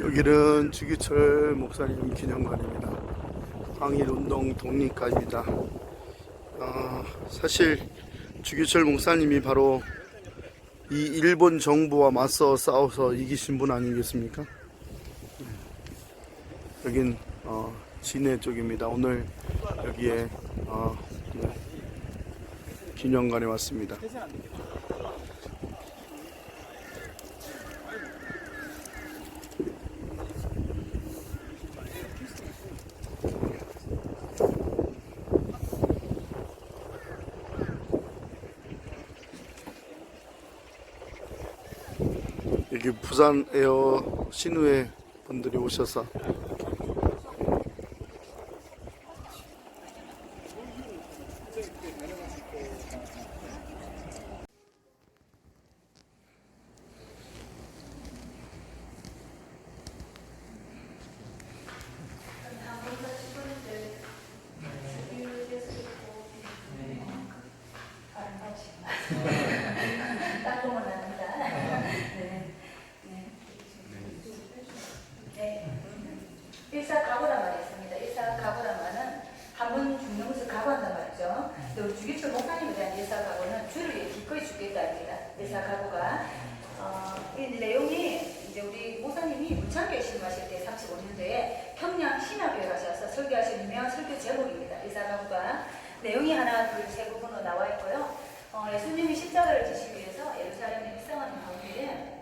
여기는 주기철 목사님 기념관입니다. 항일운동 독립가입니다. 사실 주기철 목사님이 바로 이 일본 정부와 맞서 싸워서 이기신 분 아니겠습니까? 여긴 진해 쪽입니다. 오늘 여기에 기념관에 왔습니다. 여기 부산 에어 신우회 분들이 오셔서 땅콩은 납니다. 일사각오란 말이 있습니다. 일사각오란 말은 한 번 죽는 것을 각오한단 말이죠. 근데 우리 주기철 목사님에 대한 일사각오는 주를 위해 기꺼이 죽겠다입니다. 일사각오가 이 내용이 이제 우리 목사님이 문창교회 신임하실 때 35년도에 평양 신화교회 가셔서 설교하신 유명한 설교 제목입니다. 일사각오가 내용이 하나, 둘, 세 부분으로 나와 있고요. 예수님이 십자가를 지시기 위해서 예루살렘에 입성하는 가운데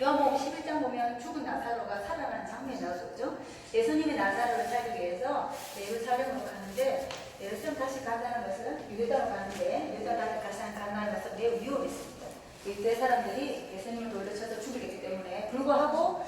요한복음 11장 보면 죽은 나사로가 살아난 장면이 나오셨죠. 예수님이 나사로를 살리기 위해서 예루살렘으로 가는데 예루살렘 다시 가자는 것은 유대다로 가는데 유대다로 다시 가는 것은 매우 위험했습니다. 이때 사람들이 예수님을 돌려쳐서 죽이기 때문에 불구하고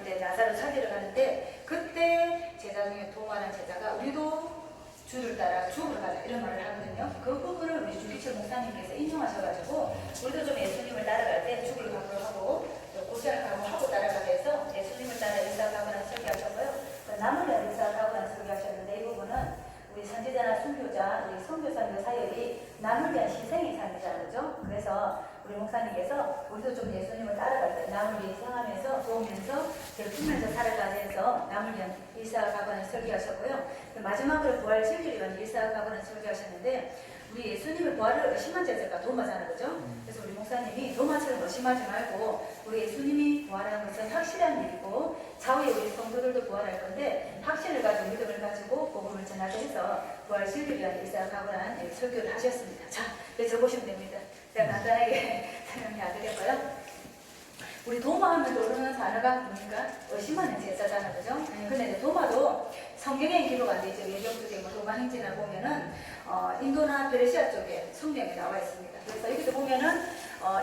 이제 나사로를 살리러 가는데 그때 제자 중에 도마라는 제자가 우리도 주를 따라 죽으러 가자 이런 말을 하거든요. 그 부분을 우리 주기철 목사님께서 인용하셔가지고 우리도 좀 예수님을 따라갈 때 죽을 각오를 하고 고생을 각오하고 따라가게 해서 예수님을 따라 일사각오라는 설교하셨고요. 남을 위한 일사각오라는 설교하셨는데 이 부분은 우리 선지자나 순교자, 우리 선교사님의 사역이 남을 위한 희생의 삶이잖아요. 그죠? 그래서 우리 목사님께서 우리도 좀 예수님을 따라갈 때 남을 위해 희생하면서 도우면서 베풀면서 살아가자 해서 남을 위한 일사각오라는 설교하셨고요. 마지막으로 부활 실질이라는 일사각오라는 설교하셨는데 우리 예수님의 부활을 의심한 제자가 도마잖아요. 그죠? 그래서 우리 목사님이 도마처럼 의심하지 말고 우리 예수님이 부활하는 것은 확실한 일이고 차후에 우리 성도들도 부활할 건데 확신을 가지고 믿음을 가지고 복음을 전하게 해서 부활 실질이라는 일사각오라는 설교를 하셨습니다. 자, 네, 적으시면 됩니다. 제가 간단하게 설명해드렸고요. 우리 도마하면 떠오르는 단어가 뭡니까? 의심하는 제자잖아요. 그죠? 근데 이제 도마도 성경에 기록 안 되죠. 예정주제 뭐 도마행진을 보면은 인도나 페르시아 쪽에 성경에 나와 있습니다. 그래서 여기도 보면은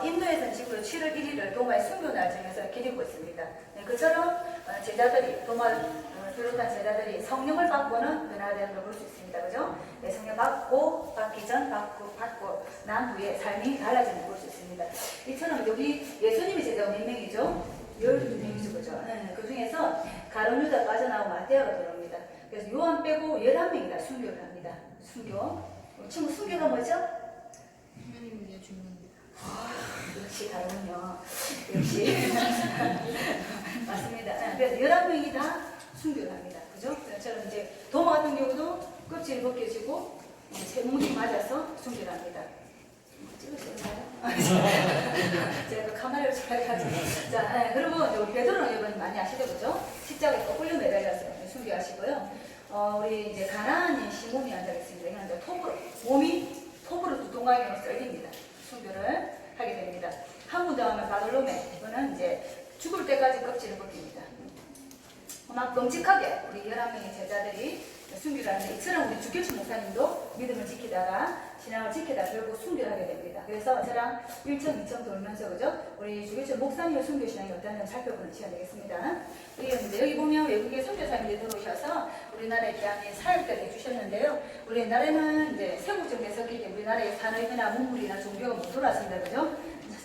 인도에서는 지금 7월 1일을 도마의 순교날 정해서 기리고 있습니다. 그처럼 제자들이 도마를 비롯한 제자들이 성령을 받고는 변화되는 걸 볼 수 있습니다. 그죠? 네, 성령 받기 전 받고 난 후에 삶이 달라지는 걸 볼 수 있습니다. 이처럼 우리 예수님의 제자가 몇 명이죠? 12명이죠. 그죠? 그 중에서 가룟 유다 빠져나오고 마태아가 들어옵니다. 그래서 요한 빼고 11명이 다 순교를 합니다. 순교. 친구 순교가 뭐죠? 하나님 위해 죽는 것. 역시 다르군요. 역시. 맞습니다. 그래서 11명이 다 순교를 합니다. 그죠? 저처럼 이제 도마 같은 경우도 껍질이 벗겨지고 몽둥이 맞아서 순교를 합니다. 찍으셨나요? 제가 또 카메라를 잘해가지고. 자, 그리고 우리 베드로는 여러분 많이 아시죠? 그죠? 십자가에 거꾸로 매달려서 순교하시고요. 우리 이제 가나안인 시몬이 앉아있습니다. 이건 이제 몸이 톱으로 두통하게 썰립니다. 순교를 하게 됩니다. 한 분 더 하면 바돌로메. 이거는 이제 죽을 때까지 껍질을 벗깁니다. 막 끔찍하게 우리 11명의 제자들이 순교를 하는데 이처럼 우리 주기철 목사님도 믿음을 지키다가 신앙을 지키다가 결국 순교를 하게 됩니다. 그래서 저랑 1층, 2층 돌면서 그죠? 우리 주기철 목사님의 순교 신앙이 어떠한지 살펴보는 시간 되겠습니다. 여기 보면 외국의 선교사님들이 들어오셔서 우리나라에 대한 사역들을 해주셨는데요. 우리 옛날에는 이제 세국정에 섰기 때문에 우리나라의 산업이나 문물이나 종교가 못 돌았습니다. 그죠?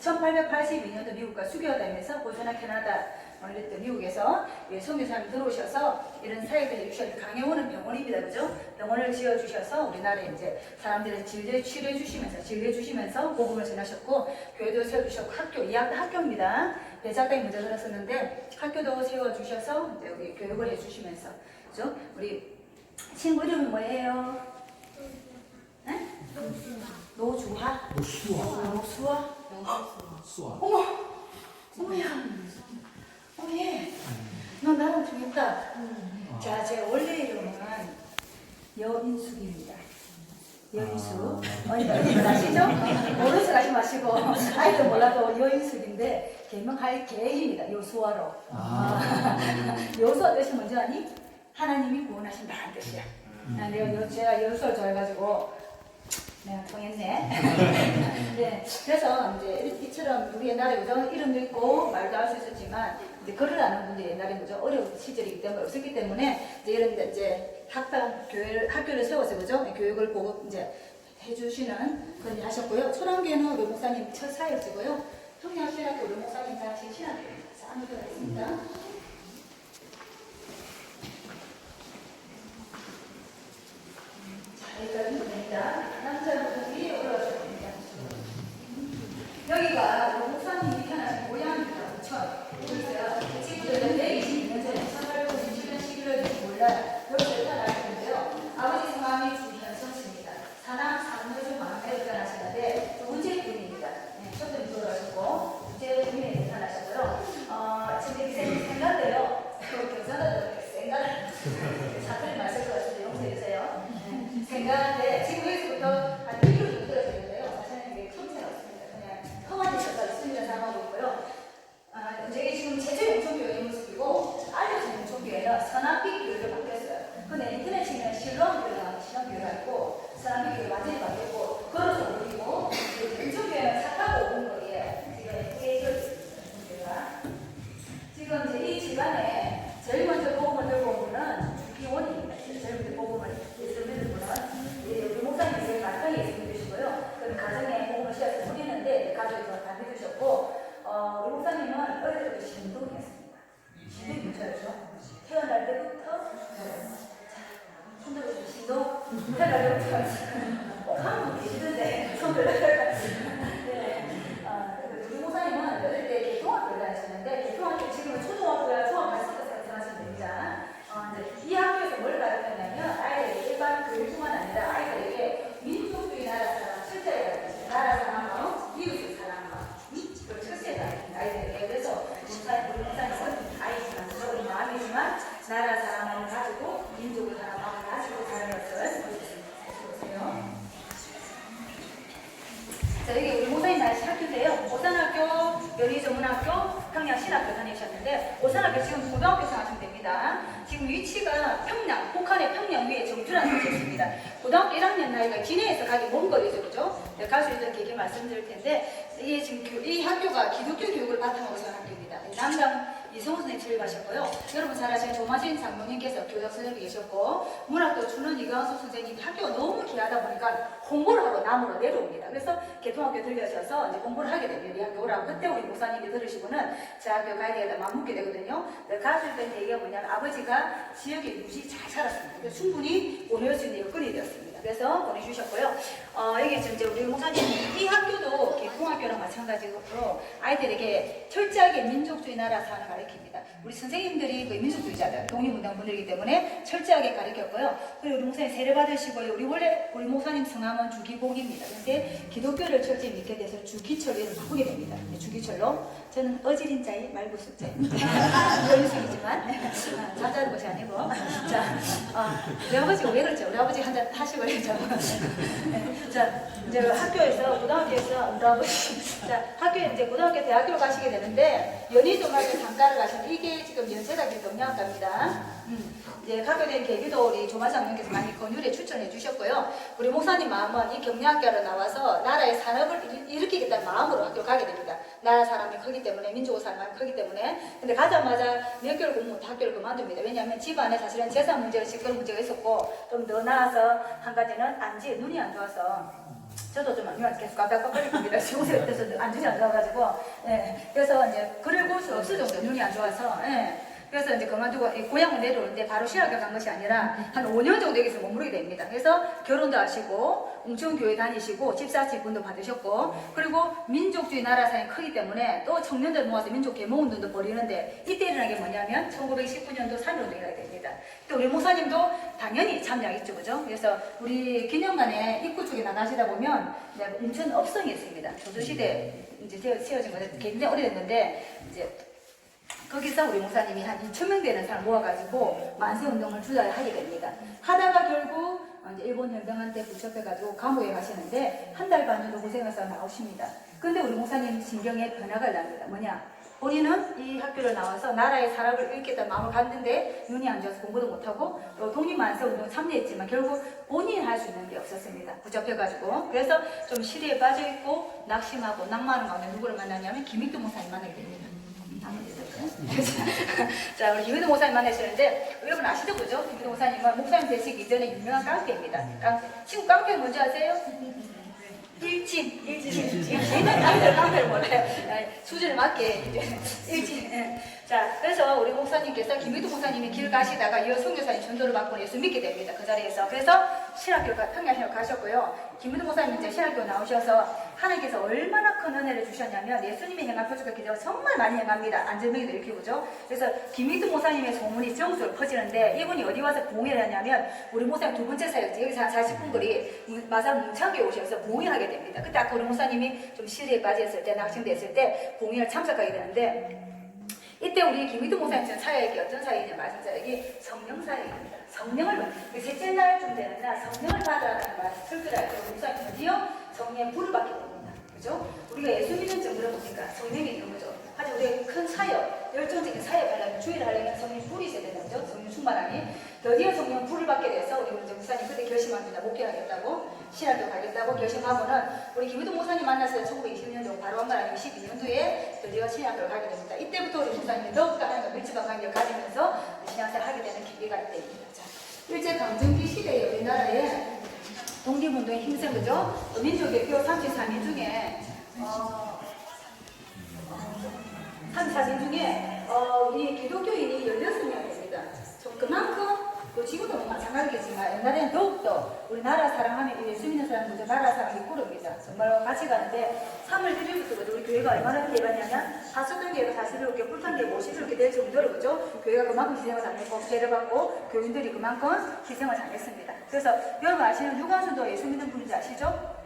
1882년도 미국과 수교가 되면서 보존한 캐나다, 오늘 또 미국에서 송교사님 들어오셔서 이런 사역을 해주셨는데 강해오는 병원입니다, 그죠? 병원을 지어주셔서 우리나라에 이제 사람들을 치료해 주시면서 복음을 전하셨고 교회도 세워주셨고 학교, 2학년 학교입니다. 배작가에 문제 들었었는데 학교도 세워주셔서 이제 여기 교육을 해주시면서 그죠? 우리 친구 이름이 뭐예요? 네? 노주하? 노수아? 수아. 어머! 어머야! 어머니! 너 나랑 중했다. 자, 제 원래 이름은 여인숙입니다. 여인숙. 아시죠? 모르서 가지 마시고, 아이들 몰라도 여인숙인데, 개명할 계입니다. 요수아로. 요수아 뜻이 뭔지 아니? 하나님이 구원하신다는 뜻이야. 제가 여수를 좋아해가지고, 내가 통했네. 네, 그래서 이제 이처럼 우리 옛날에 그죠? 이름도 있고 말도 할 수 있었지만 이제 글을 아는 분들이 옛날에 그죠? 어려운 시절이기 때문에 없었기 때문에 이제 이런 이제 학교를 세워서 그죠? 교육을 보고 이제 해주시는 그런 일 하셨고요. 초랑교회는 우리 목사님 첫 사역이고요. 평양신학교 우리 목사님 다 신학교입니다. 자, 한번 들어가겠습니다. 여기까지 됩니다. 남자분들이 올라가셔야 됩니다. 여기가 목사님이 태어나신 고향입니다. 부천. 여기서요. 친구들은 120년 전에 1897년 11월에 몰라요. 여기서 태어나셨는데요. 아버지 성함이 주현성 씨입니다. 사남 3여주 막내로 태어나셨는데 우제 군입니다. 네, 첫째 돌아가셨고 우제 군에 태어나셨고요. 지금 생각돼요. 경상도도 생각 사투리 맞을 것 같은데 용서해 주세요. 생각하는데 지금 여기서부터 한 1km 정도 떨어지는데요. 사실은 이게 틈새가 없습니다. 그냥 험한 데서가 있습니다. 상하고 있고요. 이제 지금 제주 용천교회의 모습이고 알려진 용천교회는 서남빛 교회로 바뀌었어요. 근데 인터넷 치면 신랑교회가 있고 서남빛 교회가 완전히 바뀌었고 걸어서 오리고 용천교회는 차 타고 오는 거리에요. 지금 예쁘게 지어졌습니다. 교회가. 지금 이제 이 집안에 제일 먼저 복음을 들고 온 분은 주기원입니다. 제일 먼저 복음을 예수님을 보는 우리 목사님이 제일 가정에 예수님 되시고요. 그 가정에 복음을 시작해서 드리는데 가족이 다 믿으셨고 우리 목사님은 어릴 때부터 신동이었습니다. 신동이 문자였죠. 태어날 때부터 손들고 신동 태어날 때부터 꼭 한 분 계시던데 손을 네. 우리 목사님은 어릴 때 개통학교를 다니셨는데 개통학교 지금은 초등학교야 중학교 생각하시면 됩니다. 이 학교에서 뭘 가르쳤냐면 아이들에게 일반 교육뿐만 아니라 아이들에게 민족주의 나라 사랑, 실제로 나라 사랑하고 이웃을 사랑하고 그걸 철저히 가르칩니다. 아이들에게. 그래서 우리 목사님은 아이지만 우리 마음이지만 나라 사랑을 가지고 민족을 사랑하고 가지고 사는 것을 보세요. 자, 여기 우리 목사님 다시 학교인데요. 오산학교, 연희전문학교, 평양신학교 다니셨는데 오산학교 지금 고등학교 생각하시면 됩니다. 지금 위치가 평양, 북한의 평양 위에 정주라는 곳이 있습니다. 고등학교 1학년 나이가 기내에서 가기 먼 거리죠, 그죠? 네, 갈 수 있던 계기 말씀드릴 텐데 이게 지금 이 학교가 기독교 교육을 바탕으로 한 학교입니다. 남당 이성호 선생님 출입하셨고요. 여러분 잘 아시는 조마진 장로님께서 교장 선생님이 계셨고 문학도 주는 이광수 선생님이 학교가 너무 귀하다 보니까 홍보를 하러 남으로 내려옵니다. 그래서 개통학교 들려셔서 이제 공부를 하게 됩니다. 이 학교 오라고. 그때 우리 목사님이 들으시고는 제 학교 가야 되겠다 맘먹게 되거든요. 갔을 때 얘기가 뭐냐면 아버지가 지역에 무지 잘 살았습니다. 그래서 충분히 보낼 수 있는 여건이 되었습니다. 그래서 보내주셨고요. 여기 지금 이제 우리 목사님이 이 학교도 개통학교랑 마찬가지로 아이들에게 철저하게 민족주의 나라 사안을 가르칩니다. 우리 선생님들이 거의 민족주의자들, 독립운동분들이기 때문에 철저하게 가르쳤고요. 그리고 우리 목사님 세례 받으시고요. 우리 목사님 성함은 주기복입니다. 그런데 기독교를 철저히 믿게 돼서 주기철로 이름을 바꾸게 됩니다. 주기철로. 저는 어지린 자의 말구숙자입니다. 연식이지만 잠자는 것이 아니고. 자, 우리 아버지가 왜 그랬죠? 우리 아버지 한잔 하시고 그랬죠. 자, 이제 학교에서 고등학교에서 우리 아버지 학교에 이제 고등학교 대학교로 가시게 되는데 연희종합에 상가를 가시는데 이게 지금 연세대학교 경영학과입니다. 이제 가게 된 계기도 우리 조마장님께서 많이 권유에 추천해 주셨고요. 우리 목사님 마음은 이 경영학과로 나와서 나라의 산업을 일으키겠다는 마음으로 학교를 가게 됩니다. 나라 사람이 크기 때문에 민족의 사람이 크기 때문에. 근데 가자마자 몇 개월 공부 학교를 그만둡니다. 왜냐하면 집안에 사실은 재산 문제가 직권 문제가 있었고 좀 더 나아서 한 가지는 눈이 안 좋아서 저도 좀 계속 깜빡깜빡거리고 있습니다. 지금서 그래서 안전이 안 좋아가지고, 예. 그래서 이제 글을 볼 수 없을 정도 눈이 안 좋아서, 예. 그래서 이제 그만두고 고향을 내려오는데 바로 신학교 간 것이 아니라 한 5년 정도 여기서 머무르게 됩니다. 그래서 결혼도 하시고 웅천교회 다니시고 집사 직분도 받으셨고 그리고 민족주의 나라 사회가 크기 때문에 또 청년들 모아서 민족 계몽운동도 벌이는데 이때 일어난 게 뭐냐면 1919년도 3.1운동이 됩니다. 또 우리 목사님도 당연히 참여하겠죠, 그죠? 그래서 우리 기념관에 입구 쪽에 나가시다 보면 웅천 업성이 있습니다. 조선시대 이제 세워진 건데 굉장히 오래됐는데 이제 거기서 우리 목사님이 한 2,000명 되는 사람 모아가지고 만세운동을 주도하게 됩니다. 하다가 결국 이제 일본 현병한테 붙잡혀가지고 감옥에 가시는데 한 달 반 정도 고생해서 나오십니다. 근데 우리 목사님 신경에 변화가 납니다. 뭐냐? 본인은 이 학교를 나와서 나라의 사랑을 읽겠다 마음을 갔는데 눈이 안 좋아서 공부도 못하고 또 독립만세운동에 참여했지만 결국 본인이 할 수 있는 게 없었습니다. 붙잡혀가지고. 그래서 좀 시리에 빠져있고 낙심하고 낭만을 가운데 누구를 만나냐면 김익두 목사님 만나게 됩니다. 자, 우리 김희도 목사님 만나시는데 여러분 아시죠, 그죠? 김희도 목사님은 목사님 되시기 이전에 유명한 깡패입니다. 지금 깡패 뭔지 아세요? 일진. 저희는 깡패를 몰라요. 수준을 맞게 일진. 자, 그래서 우리 목사님께서 김희도 목사님이 길 가시다가 이어 선교사님 전도를 받고 예수 믿게 됩니다. 그 자리에서. 그래서 신학교 평양신학교 가셨고요. 김희도 목사님 이제 신학교 나오셔서 하나님께서 얼마나 큰 은혜를 주셨냐면 예수님의 행한 표적과 기적을 정말 많이 행합니다. 안전병이도 일으키고죠. 그래서 김희도 목사님의 소문이 전국으로 퍼지는데 이분이 어디 와서 봉해를 하냐면 우리 목사님 두 번째 사역지 여기서 40분 거리 마산 문창교에 오셔서 봉해를 하게 됩니다. 그때 아까 우리 목사님이 좀 시리에 빠졌을 때 낙심됐을 때 봉해를 참석하게 되는데 이때 우리 김희도 목사님 사역이 어떤 사역이냐 말씀 사역이 성령 사역입니다. 성령을 셋째 날쯤 되는 날 성령을 받아라는 말씀 설교할 때 우리 목사님 드디어 성령의 불을 받게 됩니다. 그죠? 우리가 예수 믿는 정도로 보니까 성령이 있는 거죠. 하지만 우리가 큰 사역, 열정적인 사역을 하려면 주의를 하려면 성령의 불이 있어야 되는 거죠. 성령 충만하니 드디어 성령 불을 받게 돼서 우리 목사님 그때 결심합니다. 목회하겠다고 신학교 가겠다고 결심하고는 우리 김희도 목사님 만났어요. 1920년도 바로 한 말 아니면 12년도에 드디어 신학교를 가게 됩니다. 이때부터 우리 목사님이 더욱더 하나님과 밀집한 관계를 가지면서 신학생을 하게 되는 계기가 됩니다. 자, 일제강점기 시대에 우리나라에 독립운동에 힘쓴 거죠. 민족의 표 33인 중에 33인 중에 우리 기독교인이 16명입니다. 그만큼 지금도 마찬가지겠지만 옛날에는 더욱더 우리나라 사랑하면 예수 믿는 사람은 나라 사랑이 꾸릅니다. 정말 같이 가는데 3월 1일부터 우리 교회가 얼마나 개가냐면 5단계에서 47개, 8단계 51개 될 정도로 그죠? 교회가 그만큼 희생을 잘했고 죄를 받고 교인들이 그만큼 희생을 잘했습니다. 그래서 여러분 아시는 유관순도 예수 믿는 분인지 아시죠?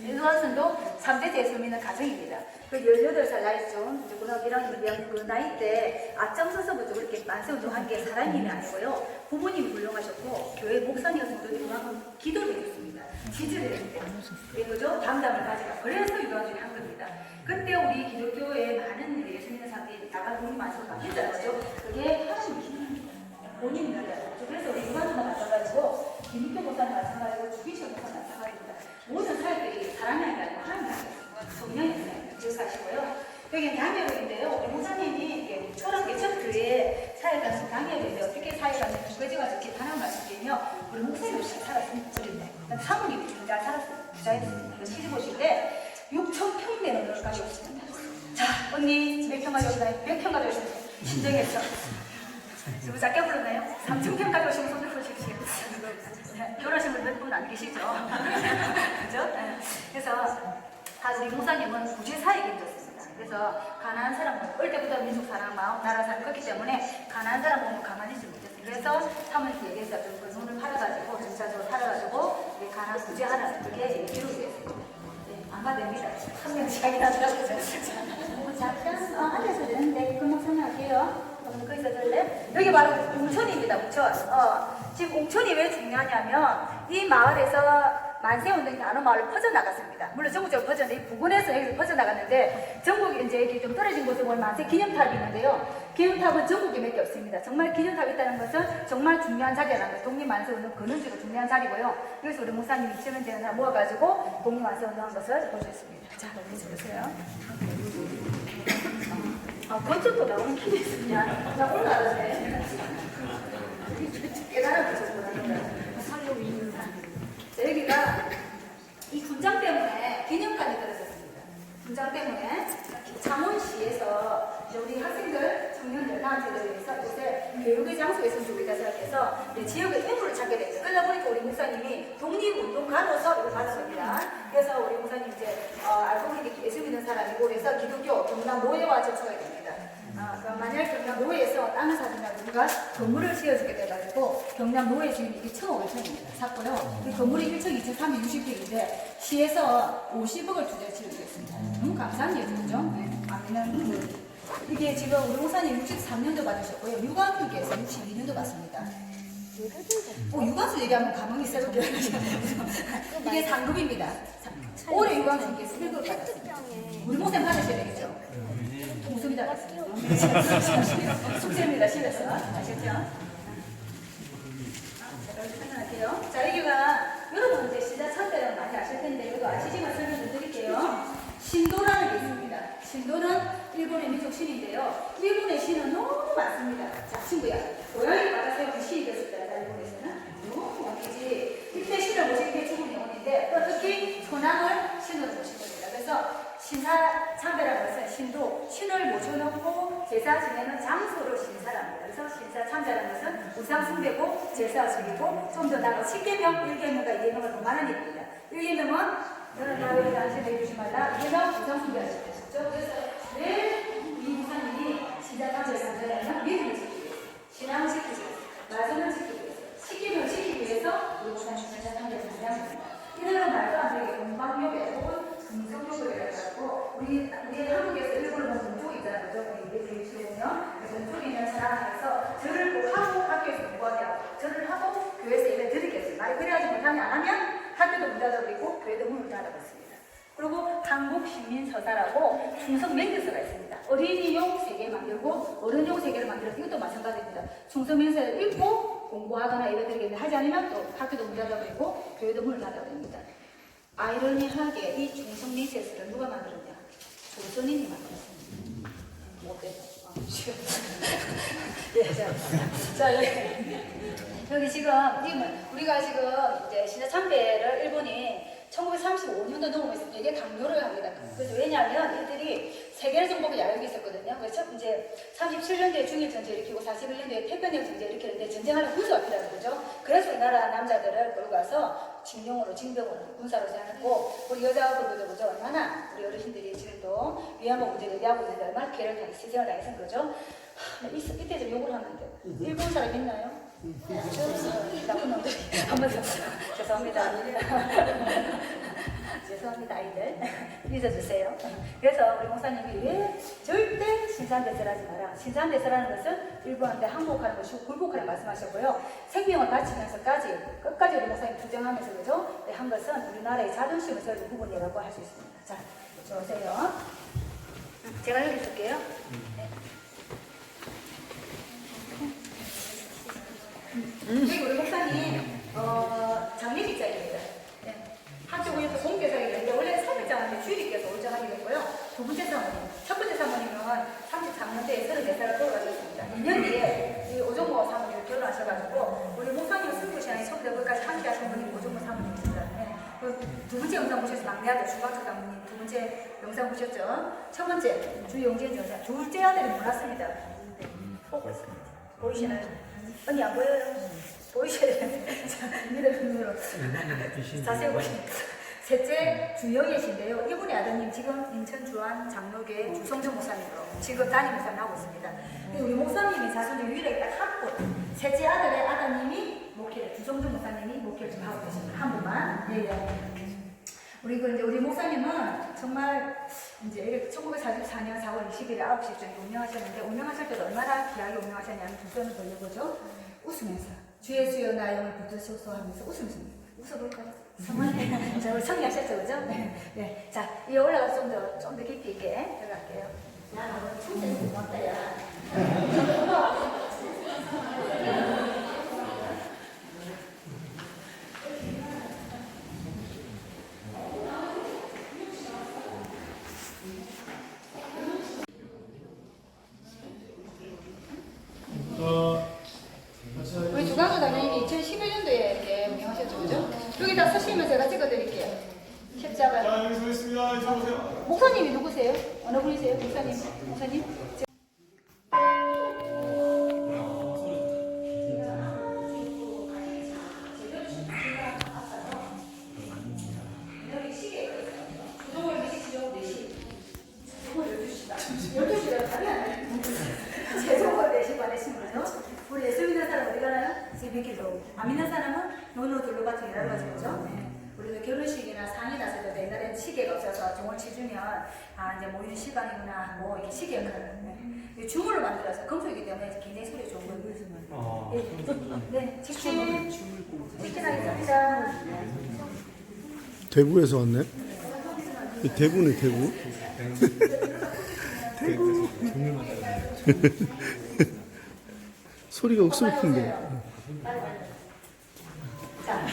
유관순도 3대 예수 믿는 가정입니다. 그 18살 나이쯤 고등학교 1학년 그 나이 때 앞장서서부터 그렇게 만세운동한 게 사람이 힘이 아니고요. 부모님이 훌륭하셨고 교회 목사님이었던 분들이 그만큼 기도를 해줬습니다. 지지를 해줬고 그죠? 담담을 가지고 그래서 유관순이 한 겁니다. 그때 우리 기독교에 많은 예수 믿는 사람들이 나가 돈이 많아서 바뀌었다는 거죠. 그게 하나님의 힘입니다. 본인이 열려요. 그래서 우리 유관순과 마찬가지고 김익도 목사님 마찬가지고 주기철 목사님 마찬가지입니다. 모든 사역들이 사람이 아니라 하나님이 성령이었어요. 기억하시고요. 여기 당협인데요. 우리 목사님이 초락 개척교회 사역하신 당협인데 어떻게 사역하는지 두 가지가 적힌 하나 말씀드리며 우리 목사님 없이 살았습니다. 사모님이 잘 살았어요. 부자였습니다. 시집 오실 때 6,000평 되는 걸 가져오셨습니다. 자, 언니 몇 평 가져오시나요? 몇 평 가져오시나요? 진정했어. 지금 작게 불렀나요? 3,000평 가져오시면 손들 보십시오. 결혼하신 분 몇 분 안 계시죠? 그죠? 그래서 우리 목사님은 구제 사역이 있었습니다. 그래서 가난한 사람 보고 어릴 때부터 민족 사랑 마음 나라 사랑 컸기 때문에 가난한 사람 보면 가만히 있지 못했어요. 그래서 사모님께 얘기했어요. 그 돈을 팔아가지고 전사적으로 팔아가지고 가난 구제하라는 그게 기록이 됐습니다. 아마 됩니다. 3년 시간이 나더라고요. 잠깐 앉아서 되는데 금방 설명할게요. 거기서 들래? 여기 바로 웅천입니다. 웅천. 지금 웅천이 왜 중요하냐면 이 마을에서 만세운동이 나눠 마을로 퍼져나갔습니다. 물론 전국적으로 퍼졌는데 부근에서 여기서 퍼져나갔는데 전국에 이제 여기 좀 떨어진 곳에 보면 만세 기념탑이 있는데요. 기념탑은 전국에 몇 개 없습니다. 정말 기념탑이 있다는 것은 정말 중요한 자리라는 거예요. 독립만세운동 근원지로 중요한 자리고요. 그래서 우리 목사님이 2,000명 되는 사람 모아가지고 독립만세운동 한 것을 보셨습니다. 자, 여기 보세요. 건축도 나오는 길이 있으냐? 나 오늘 알았네. 깨달아 보셨구나. 여기가 이 분장 때문에 기념관이 떨어졌습니다. 분장 때문에 창원시에서 이제 우리 학생들, 청년들, 나한테를 위해서 요새 교육의 장소에서 좋겠다 생각해서 지역의 인물을 찾게 됐어요. 그러다 보니까 우리 목사님이 독립운동가로서 이걸 받은 겁니다. 그래서 우리 목사님 이제 알고 보니 예수 믿는 사람이고 그래서 기독교 경남 노예와 접촉하게 됩니다. 그럼 만약 경남 노예에서 땅을 사준다고 누가 건물을 지어주게 돼가지고 경남 노예 주인이 2,500평입니다. 샀고요. 이 건물이 1층 2,360평인데 시에서 50억을 투자 지어주겠습니다. 너무 감사한 일이죠. 네. 아니면 이게 지금 우리 목사님 63년도 받으셨고요. 유관수께서 62년도 받습니다. 유관수 얘기하면 감흥이 새롭게 이게 상급입니다. 올해 유관수께서 1급을 받았습니다. 우리 목사님 받으셔야 되겠죠? 웃음이 달았습니다. 숙제입니다. 실에서 아셨죠? 제가 이렇게 설명할게요. 자, 여기가 여러분 이제 시자 참배를 많이 아실 텐데 이것도 아시지만 설명 좀 드릴게요. 신도라는 게 있습니다. 신도는 일본의 민족 신인데요. 일본의 신은 너무 많습니다. 자, 친구야. 고양이 바다 세우는 신이 됐을 때다 일본에서는 너무 많겠지. 이때 신을 모시게 죽은 영혼인데 또 특히 소남을 신으로 모신 겁니다. 그래서 신사 참배라는 것은 신도, 신을 모셔놓고 제사 지내는 장소를 신사랍니다. 그래서 신사 참배라는 것은 우상 숭배고 제사 지내고 좀 더 나아가 10계명, 1계명과 2계명을 더 많은 일입니다. 1계명은 너는 나의 당신을 내주지 말라. 2계명 우상 숭배하실 수 있죠. 그래서 왜 이 목사님이 신사 참배를 한다면 믿음을 지키기 위해서, 신앙을 지키기 위해서, 말씀을 지키기 위해서, 10계명을 지키기 위해서 우리 목사님 신사 참배를 한답니다. 이들은 말도 안 되게 건방욕에 혹은 금성욕을 해가지고 우리 한국에서 일본은 동쪽이 있잖아요. 우리 보면 동쪽에 있는 사람에서 절을 꼭 하고 학교에서 공부하게 하고 절을 하고 교회에서 예배 드리게 했어요. 만약 그래야지 못하면 안 하면 학교도 문 닫아버리고 교회도 문을 닫아버렸습니다. 그리고 한국신민서사라고 충성맹세서가 있습니다. 어린이용 3개 만들고 어른용 3개를 만들어서 이것도 마찬가지입니다. 충성맹세를 읽고 공부하거나 예배 드리겠는데 하지 않으면 또 학교도 문 닫아버리고 교회도 문을 닫아버립니다. 아이러니하게 이 충성맹세서를 누가 만들었냐? 조선인이 만들었습니다. 못돼서. 예, 자, 여기 지금 우리가 지금 이제 신사 참배를 일본이 1935년도 넘으면서 되게 강요를 합니다. 그래서 왜냐하면 이들이 세계를 정복의 야욕이 있었거든요. 그래서 이제 37년도에 중일전쟁 일으키고 41년도에 태평양 전쟁 일으키는데 전쟁하는 군수가 필요한 거죠. 그래서 우리나라 남자들을 끌고 가서 징병으로 군사로 세워놓고 우리 여자분들도 그죠? 얼마나 우리 어르신들이 지금도 위안부 문제를 얘기하고 있는데 얼마나 피해를 당해 희생을 당해서 그죠? 이때 좀 욕을 하는데 일본 사람 있나요? 나쁜 놈들이 한번 더 죄송합니다. 죄송합니다 아이들 잊어주세요. 그래서 우리 목사님이 왜 절대 신산대설하지 마라. 신산대설하는 것은 일본한테 항복하는 것이고 굴복하는 말씀하셨고요. 생명을 바치면서까지 끝까지 우리 목사님 투쟁하면서 그죠? 한 것은 우리나라의 자존심을 세우는 부분이라고 할 수 있습니다. 자, 좋으세요. 제가 여기 있을게요. 네. 여기 우리 목사님 장례식장입니다. 네. 한쪽 우리도 공개장이 있는데 원래 3일장한테 주일께서 올장하게 됐고요. 두 번째 사모님, 첫 번째 사모님은 33년대에 34살을 돌아가셨습니다. 2년 뒤에 오종모 사모님을 결혼하셔가지고 우리 목사님 승부시장에 처음부터 끝까지 함께 하신 분이 오종모 사모님이십니다. 네. 두 번째 영상 보셔서 막내 아들 주광철 사모님 두 번째 영상 보셨죠? 첫 번째 주영진 여사, 둘째 아들이 몰랐습니다. 보이시나요? 언니 안 보여요? 보이셔야 되는데 눈으로 자세히 보시면 셋째 주영애 씨인데요. 이분의 아드님 지금 인천 주안 장로교회 주성정 목사님으로 지금 담임 목사님 하고 있습니다. 우리 목사님이 자손 유일하게 딱 한 분, 셋째 아들의 아드님이 목회를 주성정 목사님이 목회를 좀 하고 계십니다. 한 분만. 예. 우리 목사님은 정말 이제 1944년 4월 20일에 9시쯤에 운명하셨는데 운명하실 때도 얼마나 귀하게 운명하셨냐면 두 손을 벌려보죠. 웃으면서 주 예수여 나 영을 붙드소서 하면서 웃으면서 웃어볼까요? 정말 저 성리하셨죠, 그죠? 네. 자, 이 올라가서 좀 더 깊이 있게 들어갈게요. 야, 너 진짜 고맙다, 야. 우리 주광수 장로님이 2011년도에 이렇게 운영하셨죠, 그죠? 여기다 서시면 제가 찍어드릴게요. 보세요, 목사님. 목사님. 우리 예수 믿는 사람 어디 가나요? 새벽기도. 안 믿는 사람은 노노들로 같은 여러 가지 거죠. 네. 우리도 결혼식이나 상이 났을 때 옛날에는 시계가 없어서 종을 치주면 아 이제 모이는 시간이구나 뭐 이렇게 시계 역할을 네. 주물로 만들어서 금속이기 때문에 굉장히 소리 좋은 거예요. 네, 직진하겠습니다. 대구에서 왔네. 대구네 대구. 대구. 소리가 억수로 큰데. 자,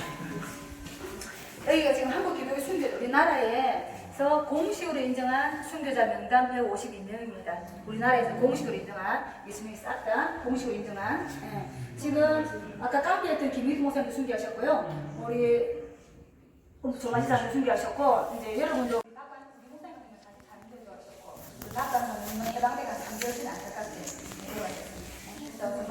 여기가 지금 한국 기독교 순교 우리나라에서 공식으로 인정한 순교자 명단 152명입니다. 우리나라에서 공식으로 인정한 예수님이 싹 다 공식으로 인정한. 예. 지금 아까 카페했던 김희두 목사님도 순교하셨고요. 우리 조마시사도 순교하셨고 이제 여러분도 우리 목사님 같은 거 다른 데도 하셨고 낙관사는 해방대가 3개월치는 안타깝게 그래서 정말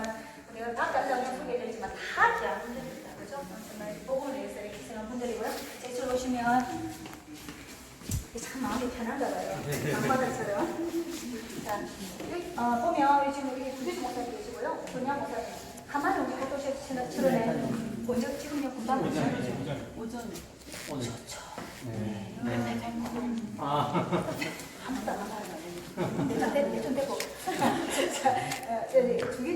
우리가 각각 소개되지만 다 귀한 분들입니다. 그죠? 정말 복음을 위해서 이렇게 희생한 분들이고요. 제출 오시면 참 마음이 편한가 봐요. 방바닥처럼. 자, 여기, 보면 지금 여기 두기수 목사님 계시고요. 전양 목사님. 가만히 우리 포토샵 출연해. 먼저 지금요 금방 오죠? 오전. 오늘. 좋죠. 네. 아무도 안 하는 좀 되고.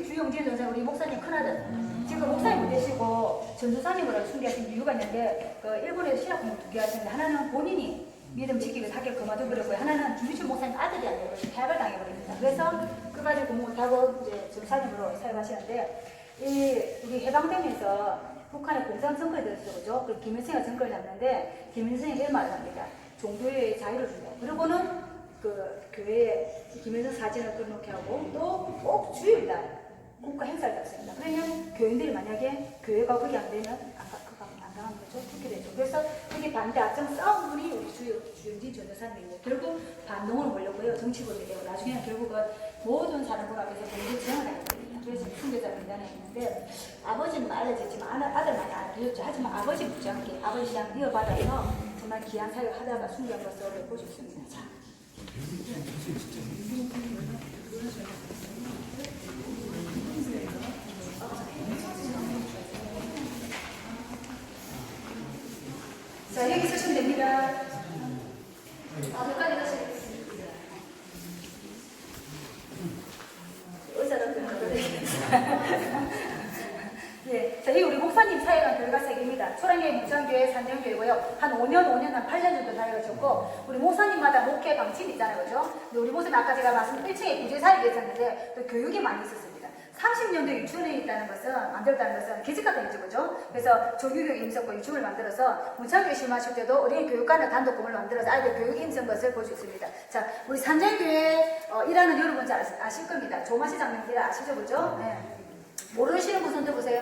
주영진 전사 우리 목사님 큰아들. 지금 목사님 못 되시고 전도사님으로 순교하신 이유가 있는데 그 일본에서 신학 공부 2개 하시는데 하나는 본인이 믿음 지키기 위해서 학교 그만둬버렸고요. 하나는 주기철 목사님 아들이 아니고 폐학을 당해버립니다. 그래서 그까지 공부 못하고 이제 전사님으로 사용하시는데 우리 해방되면서 북한의 공산정권이 들었죠. 그죠? 그 김일성이 정권을 잡는데 김일성이 이런 말을 합니다. 종교의 자유를 준다. 그리고는 그 교회에 김일성 사진을 끊어놓게 하고 또 꼭 주일날 국가 행사를 잡습니다. 그러면 교인들이 만약에 교회가 거기 안 되면 안 당하는 거죠. 그렇게 되죠. 그래서 그게 반대 앞장 싸운 분이 우리 주영진 전도사님이고 결국 반동으로 몰렸고요. 정치범이 되고 나중에는 결국은 모든 사람들 앞에서 공개 제형을 하게 됩니다. 그래서 순교자 명단에 있는데 아버지는 알려졌지만 아들만 알려졌죠. 하지만 아버지 못지않게 아버지 시장 이어받아서 정말 귀한 사역을 하다가 순교한 것을 볼 수 있습니다. 자. 자, 여기 서시면 됩니다. 여기까지 가시겠습니다. 의사도 예, 자, 이 우리 목사님 사역한 교회가 3개입니다. 초량교회, 문창교회, 산정교회고요. 한 5년, 한 8년 정도 사역하셨고, 우리 목사님마다 목회 방침이 있잖아요, 그죠? 근데 우리 목사님 아까 제가 말씀 1층에 구제 사역이 있었는데, 또 교육이 많이 있었습니다. 30년도 유치원에 있다는 것은, 만들었다는 것은 기적같은 일이죠, 그죠? 그래서 조교육에 힘썼고 유치원을 만들어서, 문창교회 심하실 때도 어린이 교육관을 단독 공을 만들어서 아이들 교육에 힘쓴 것을 볼 수 있습니다. 자, 우리 산정교회 일하는 여러분 잘 아실 겁니다. 조마시 장면들 아시죠, 그죠? 네. 모르시는 분 손 들어보세요.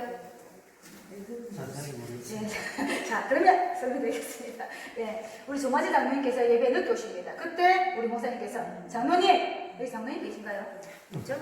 네. 자, 그러면 설명드리겠습니다. 네. 우리 조마지 장로님께서 예배에 늦게 오십니다. 그때 우리 목사님께서 장로님! 여기 장로님 계신가요? 그렇죠?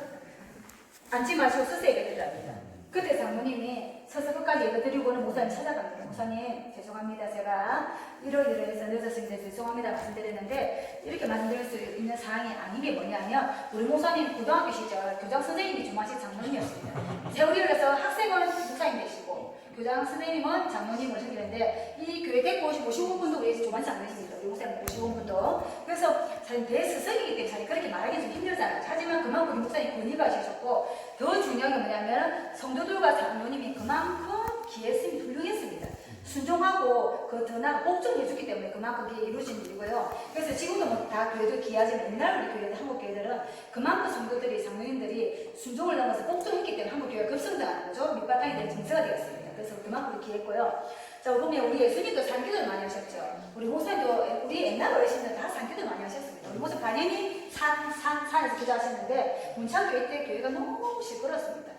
앉지 마시고 서서 예배 드립니다. 그때 장로님이 서서 끝까지 예배 드리고는 목사님 찾아갑니다. 목사님 죄송합니다. 제가 이러이러해서 늦었습니다. 죄송합니다. 말씀드렸는데 이렇게 말씀드릴 수 있는 사항이 아닌 게 뭐냐면 우리 목사님 고등학교 시절 교장 선생님이 조마시 장로님이었습니다. 세월이 흘러서 학생은 목사님 되시고 교장 선생님은 장로님을 하시는데 이 교회 데리고 오신 55분도 우리 조마시 장로님이십니다. 우리 목사님 55분도. 그래서 자기 대스승이기 때문에 자기 그렇게 말하기 좀 힘들잖아요. 하지만 그만큼 우리 목사님 권위가 있으셨고 더 중요한 게 뭐냐면 성도들과 장로님이 그만큼 기했음이 훌륭했습니다. 순종하고 그 더 나아가 복종해주기 때문에 그만큼 그게 이루어진 일이고요. 그래서 지금도 뭐 다 교회도 기하지만 옛날 우리 교회들 한국 교회들은 그만큼 성도들이 장로님들이 순종을 넘어서 복종했기 때문에 한국 교회가 급성장하는 거죠. 밑바탕이 된 정서가 되었습니다. 그래서 그만큼 기했고요. 자, 보면 우리 예수님도 산기도를 많이 하셨죠. 우리 목사님도 우리 옛날 어르신들 다 산기도 많이 하셨습니다. 우리 목사 반연히 산에서 기도하셨는데 문창교회 때 교회가 너무 시끄럽습니다.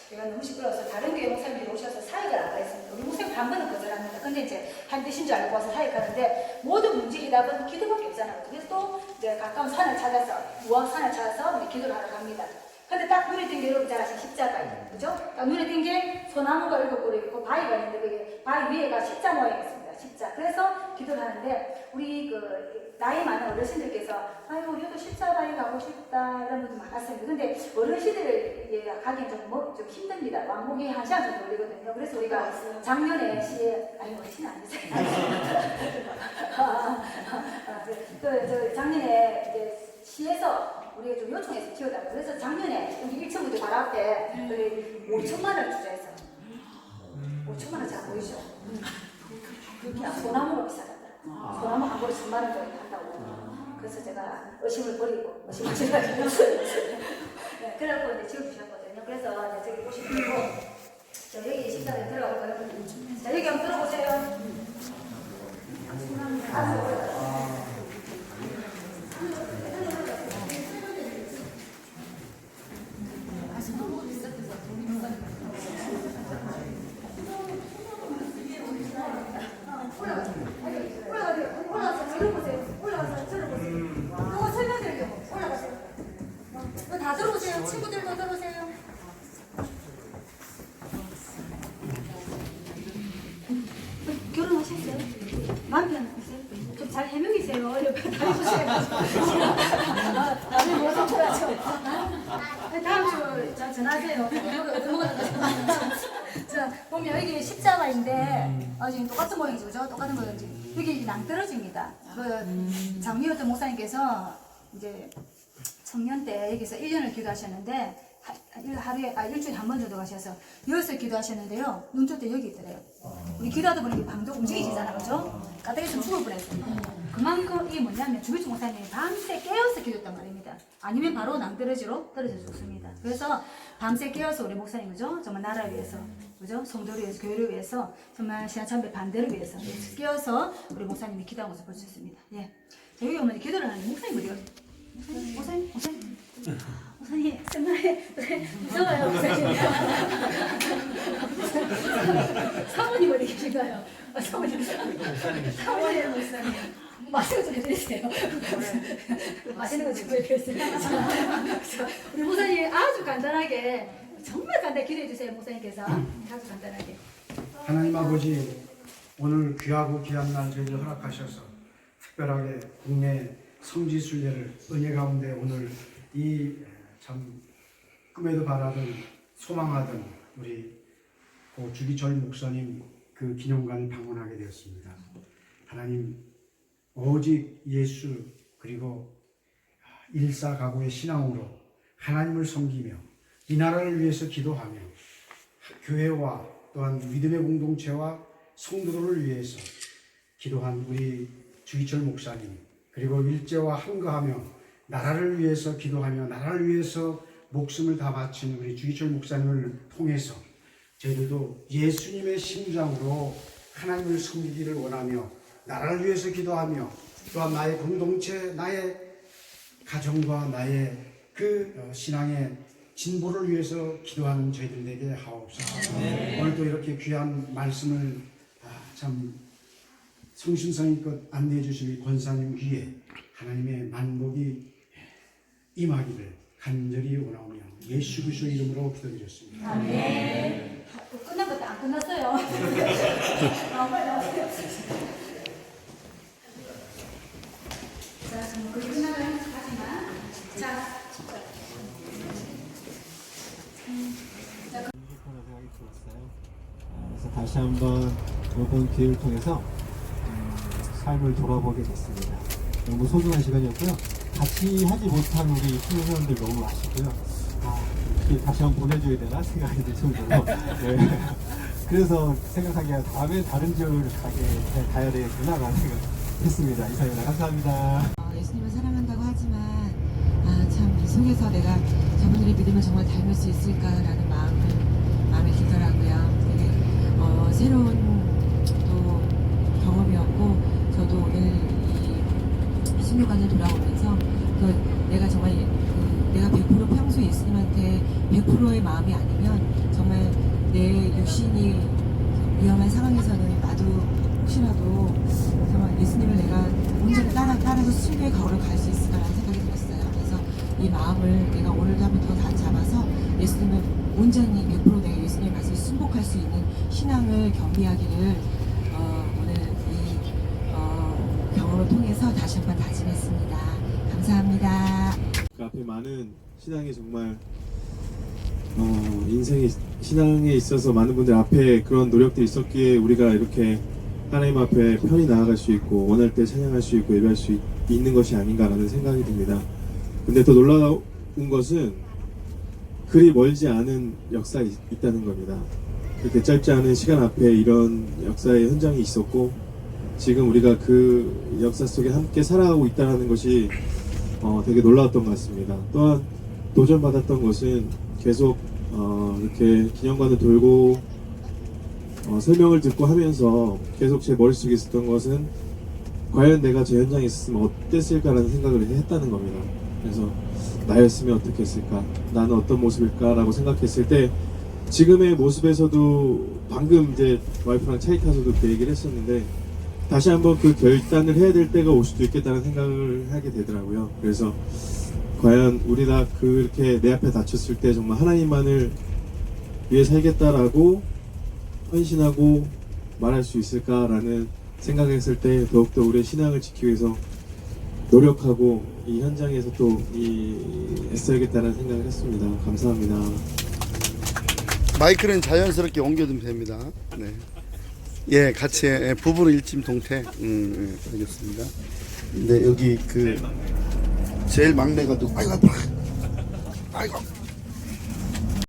교회가 너무 시끄러워서 다른 교회 목사님들이 오셔서 사역을 안 했습니다. 우리 목사님 반번은 거절합니다. 근데 이제 한 뜻인 줄 알고 와서 사역하는데 모든 문제 해답은 기도밖에 없잖아요. 그래서 또 이제 가까운 산을 찾아서 무왕산을 찾아서 우리 기도를 하러 갑니다. 근데 딱 눈에 띈 게 여러분 잘 아시는 십자가예요. 그죠? 딱 눈에 띈 게 소나무가 7그루 있고 바위가 있는데 그게 바위 위에가 십자 모양이 있습니다. 십자. 그래서 기도를 하는데 우리 그 나이 많은 어르신들께서 아유 우리도 십자가에 가고 싶다 이런 분들 많았습니다. 근데 어르신들을 가기엔 좀 힘듭니다. 왕복이 1시간 정도 걸리거든요. 그래서 우리가 작년에 시에 아니 어르신 아니세요? 작년에 이제 시에서 우리가 좀 요청해서 키워달라고. 그래서 작년에 여기 1층부터 바로 앞에 5천만 원을 투자해서 5천만 원 잘 보이죠? 그게 소나무가 비싸다더라. 소나무 한 그루 1,000만 원 정도 한다고. 그래서 제가 의심을 버리고 의심을 제가 네, 그래갖고 이제 지어주셨거든요. 그래서 이제 저기 보시면 되고 저 여기 식당에 들어가고 그랬거든요. 자 여기 한번 들어보세요. 올라가서 들어보세요. 올라가서 들어보세요. 이거 설명드리려고 올라가세요. 다 들어보세요. 친구들도 들어보세요. 결혼하셨어요? 남편 있어요? 좀 잘 해명이세요. 옆에 다 해주세요. 나는 뭐 성공하죠. 다음 주 전화하세요. 자, 보면 여기 십자가인데 지금 똑같은 모양이죠, 그죠? 똑같은 모양이지. 여기 낭떠러지입니다. 그 장미호도 목사님께서 이제 청년 때 여기서 1년을 기도하셨는데 일주일에 한 번 정도 가셔서 여기서 기도하셨는데요. 눈뜰 때 여기 있더래요. 우리 기도하다 보니까 방도 움직이시잖아요, 그죠? 까닭에서 죽을 뻔했어요. 그만큼 이게 뭐냐면 주기철 목사님이 밤새 깨어서 기도했단 말입니다. 아니면 바로 낭떠러지로 떨어져 죽습니다. 그래서 밤새 깨어서 우리 목사님, 그죠? 정말 나라를 위해서, 그죠? 성도를 위해서, 교회를 위해서, 정말 신앙참배 반대를 위해서 깨어서 우리 목사님이 기도한 것을 볼 수 있습니다. 예. 자, 여기 오면 기도를 하는 목사님 어디요? 목사님? 정말 무서워요, 목사님. 사모님 어디 계신가요? 사모님 목사님. 맛있는 거 좀 해드리세요. 맛있는 거 좀 해드리세요. 우리 목사님 아주 간단하게, 정말 간단하게 기도해 주세요, 목사님께서. 아주 간단하게. 하나님 아버지, 오늘 귀하고 귀한 날 저희를 허락하셔서 특별하게 국내 성지순례를 은혜 가운데 오늘 이 참 꿈에도 바라던 소망하던 우리 고 주기철 목사님 그 기념관을 방문하게 되었습니다. 하나님, 오직 예수 그리고 일사각오의 신앙으로 하나님을 섬기며 이 나라를 위해서 기도하며 교회와 또한 믿음의 공동체와 성도들을 위해서 기도한 우리 주기철 목사님, 그리고 일제와 한거하며 나라를 위해서 기도하며 나라를 위해서 목숨을 다 바친 우리 주기철 목사님을 통해서 저희들도 예수님의 심장으로 하나님을 섬기기를 원하며 나라를 위해서 기도하며 또한 나의 공동체, 나의 가정과 나의 그 신앙의 진보를 위해서 기도하는 저희들 되게 하옵소서. 오늘도 이렇게 귀한 말씀을 참 성심성의껏 안내해 주신 권사님 귀에 하나님의 만복이 임하기를 간절히 원하오며 예수 그리스도 이름으로 기도드렸습니다. 아멘. 끝난 것도 안 끝났어요. 빨리 나오세요. 자, 지금 거의 끝나가는 하지만 자. 생각이 들었어요. 그래서 다시 한번 이번 기회를 통해서 삶을 돌아보게 됐습니다. 너무 소중한 시간이었고요. 같이 하지 못한 우리 신혼회원들 너무 아쉽고요. 이렇게 다시 한번 보내줘야 되나 생각이 들 정도로. 네. 그래서 생각하기가 다음에 다른 지역을 가야 되겠구나라는 생각했습니다. 이상입니다. 감사합니다. 예수님을 사랑한다고 하지만 참 이 속에서 내가 저분들의 믿음을 정말 닮을 수 있을까라는 마음이 들더라고요. 되게 새로운 또 16관을 돌아오면서 내가 정말 내가 100% 평소 예수님한테 100%의 마음이 아니면 정말 내 육신이 위험한 상황에서는 나도 혹시라도 정말 예수님을 내가 온전히 따라서 순교의 가오를 갈 수 있을까라는 생각이 들었어요. 그래서 이 마음을 내가 오늘도 한번 더 잡아서 예수님을 온전히 100% 내가 예수님의 말씀을 순복할 수 있는 신앙을 겸비하기를 오늘 이 경험을 통해서 다시 한번 다짐했습니다. 감사합니다. 그 앞에 많은 신앙이 정말 인생의 신앙에 있어서 많은 분들 앞에 그런 노력들이 있었기에 우리가 이렇게 하나님 앞에 편히 나아갈 수 있고 원할 때 찬양할 수 있고 예배할 수 있는 것이 아닌가라는 생각이 듭니다. 근데 더 놀라운 것은 그리 멀지 않은 역사가 있다는 겁니다. 그렇게 짧지 않은 시간 앞에 이런 역사의 현장이 있었고 지금 우리가 그 역사 속에 함께 살아가고 있다는 것이 되게 놀라웠던 것 같습니다. 또한 도전받았던 것은 계속 이렇게 기념관을 돌고 설명을 듣고 하면서 계속 제 머릿속에 있었던 것은 과연 내가 저 현장에 있었으면 어땠을까라는 생각을 했다는 겁니다. 그래서 나였으면 어떻게 했을까? 나는 어떤 모습일까? 라고 생각했을 때 지금의 모습에서도 방금 이제 와이프랑 차이 타서도 그 얘기를 했었는데 다시 한번 그 결단을 해야 될 때가 올 수도 있겠다는 생각을 하게 되더라고요. 그래서 과연 우리가 그렇게 내 앞에 닥쳤을 때 정말 하나님만을 위해 살겠다라고 헌신하고 말할 수 있을까라는 생각했을 때 더욱더 우리의 신앙을 지키기 위해서 노력하고 이 현장에서 또 애써야겠다는 생각을 했습니다. 감사합니다. 마이크는 자연스럽게 옮겨두면 됩니다. 네. 예, 같이 부부는 일심동체. 알겠습니다. 근데 여기 그 제일 막내가 누구? 아이고.